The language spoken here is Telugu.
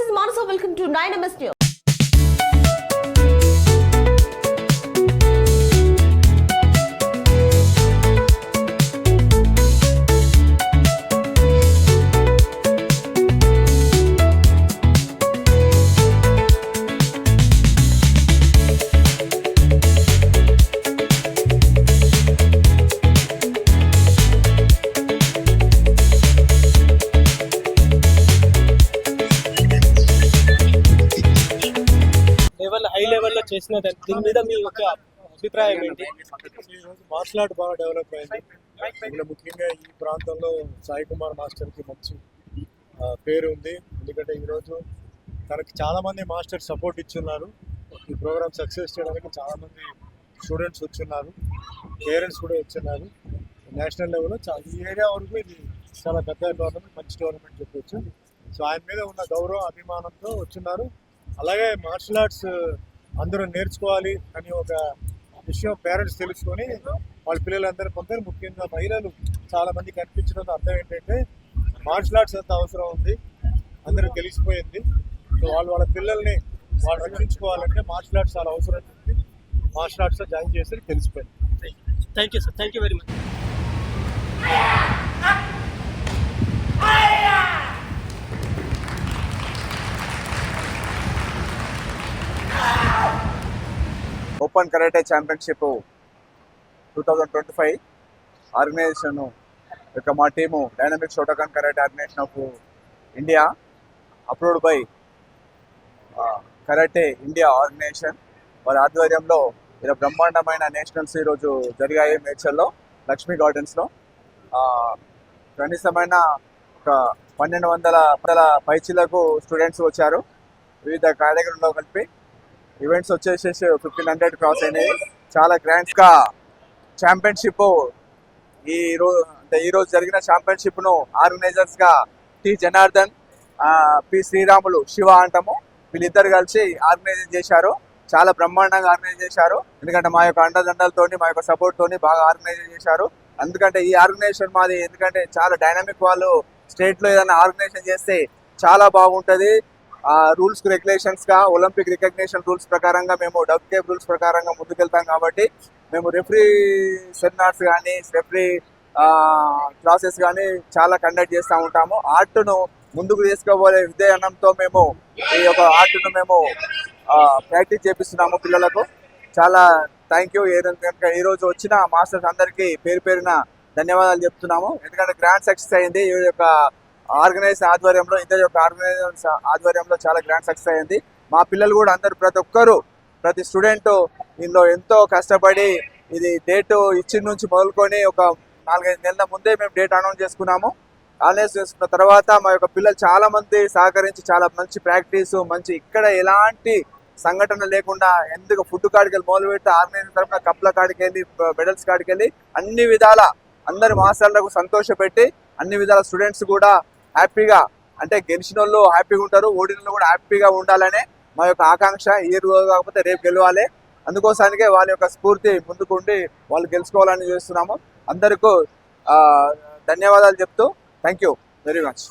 is Manasa. Welcome to 9MS News. High లెవెల్లో చేసిన దీని మీద మీ యొక్క అభిప్రాయం ఏంటి? మార్షల్ ఆర్ట్ బాగా డెవలప్ అయింది. ఇందులో ముఖ్యంగా ఈ ప్రాంతంలో సాయి కుమార్ మాస్టర్కి మంచి పేరు ఉంది. ఎందుకంటే ఈరోజు తనకి చాలామంది మాస్టర్ సపోర్ట్ ఇచ్చున్నారు. ఈ ప్రోగ్రామ్ సక్సెస్ చేయడానికి చాలామంది స్టూడెంట్స్ వచ్చున్నారు, పేరెంట్స్ కూడా వచ్చున్నారు. నేషనల్ లెవెల్లో ఈ ఏరియా వరకు ఇది చాలా పెద్ద టోర్నమెంట్, మంచి టోర్నమెంట్ చెప్పవచ్చు. సో ఆయన మీద ఉన్న గౌరవం, అభిమానంతో వచ్చున్నారు. అలాగే మార్షల్ ఆర్ట్స్ అందరూ నేర్చుకోవాలి అని ఒక విషయం పేరెంట్స్ తెలుసుకొని వాళ్ళ పిల్లలందరూ పొందారు. ముఖ్యంగా మహిళలు చాలామంది కనిపించడంతో అర్థం ఏంటంటే మార్షల్ ఆర్ట్స్ ఎంత అవసరం ఉంది అందరూ తెలిసిపోయింది. సో వాళ్ళ పిల్లల్ని వాళ్ళు రక్షించుకోవాలంటే మార్షల్ ఆర్ట్స్ చాలా అవసరం ఉంది. మార్షల్ ఆర్ట్స్లో జాయిన్ చేస్తే తెలిసిపోయింది. Thank you sir, thank you very much. Open karate championship 2025 organisation యొక్క మా team dynamic Shotokan karate organisation of India approved by karate India organisation వారి ఆధ్వర్యంలో ఇలా బ్రహ్మాండమైన నేషనల్స్ ఈరోజు జరిగాయి మేడ్చల్లో లక్ష్మీ గార్డెన్స్లో. కనీసమైన ఒక 1200 పైచీలకు స్టూడెంట్స్ వచ్చారు. వివిధ కేటగిరీలో కలిపి ఈవెంట్స్ వచ్చేసి 1500 క్రాస్ అయినాయి. చాలా గ్రాండ్గా ఛాంపియన్షిప్ ఈరోజు జరిగిన ఛాంపియన్షిప్ను ఆర్గనైజర్స్గా టి జనార్దన్, పి శ్రీరాములు, శివ అంటాము, వీళ్ళిద్దరు కలిసి ఆర్గనైజ్ చేశారు. చాలా బ్రహ్మాండంగా ఆర్గనైజ్ చేశారు. ఎందుకంటే మా యొక్క అండదండలతోని, మా యొక్క సపోర్ట్ తోని బాగా ఆర్గనైజ్ చేశారు. ఎందుకంటే ఈ ఆర్గనైజేషన్ మాది ఎందుకంటే చాలా డైనామిక్, వాళ్ళు స్టేట్లో ఏదైనా ఆర్గనైజేషన్ చేస్తే చాలా బాగుంటుంది. రూల్స్ రెగ్యులేషన్స్ గా ఒలింపిక్ రికగ్నిషన్ రూల్స్ ప్రకారంగా మేము WCAF రూల్స్ ప్రకారంగా ముందుకెళ్తాం. కాబట్టి మేము రెఫరీ సెమినార్స్ కానీ రెఫరీ క్లాసెస్ కానీ చాలా కండక్ట్ చేస్తూ ఉంటాము. ఆర్ట్ను ముందుకు తీసుకోబోయే విధానంతో మేము ఈ యొక్క ఆర్ట్ను మేము ప్రాక్టీస్ చేపిస్తున్నాము పిల్లలకు. చాలా థ్యాంక్ యూ. ఈరోజు వచ్చిన మాస్టర్స్ అందరికీ పేరు పేరున ధన్యవాదాలు చెప్తున్నాము. ఎందుకంటే గ్రాండ్ సక్సెస్ అయింది ఈ యొక్క ఆర్గనైజేషన్ ఆధ్వర్యంలో, ఇద్దరు యొక్క ఆర్గనైజేషన్ ఆధ్వర్యంలో చాలా గ్రాండ్ సక్సెస్ అయింది. మా పిల్లలు కూడా అందరు ప్రతి స్టూడెంట్ ఇందులో ఎంతో కష్టపడి ఇది డేట్ ఇచ్చిన నుంచి మొదలుకొని ఒక 4-5 నెలల ముందే మేము డేట్ అనౌన్స్ చేసుకున్నాము. అనౌన్స్ చేసుకున్న తర్వాత మా యొక్క పిల్లలు చాలా మంది సహకరించి చాలా మంచి ప్రాక్టీస్, మంచి ఇక్కడ ఎలాంటి సంఘటన లేకుండా ఎందుకు ఫుడ్ కాడికి వెళ్ళి మొదలు పెడితే ఆర్గనైజేషన్ తరఫున కప్ల కాడికి వెళ్ళి మెడల్స్ కాడికి వెళ్ళి అన్ని విధాల అందరి మాస్టర్లకు సంతోషపెట్టి అన్ని విధాల స్టూడెంట్స్ కూడా హ్యాపీగా, అంటే గెలిచిన వాళ్ళు హ్యాపీగా ఉంటారు, ఓడిన వాళ్ళు కూడా హ్యాపీగా ఉండాలనే మా యొక్క ఆకాంక్ష. ఈ రోజు కాకపోతే రేపు గెలవాలి, అందుకోసానికే వాళ్ళ యొక్క స్ఫూర్తి ముందుకుండి వాళ్ళు గెలుచుకోవాలని చేస్తున్నాము. అందరికీ ధన్యవాదాలు చెప్తూ థ్యాంక్ యూ వెరీ మచ్.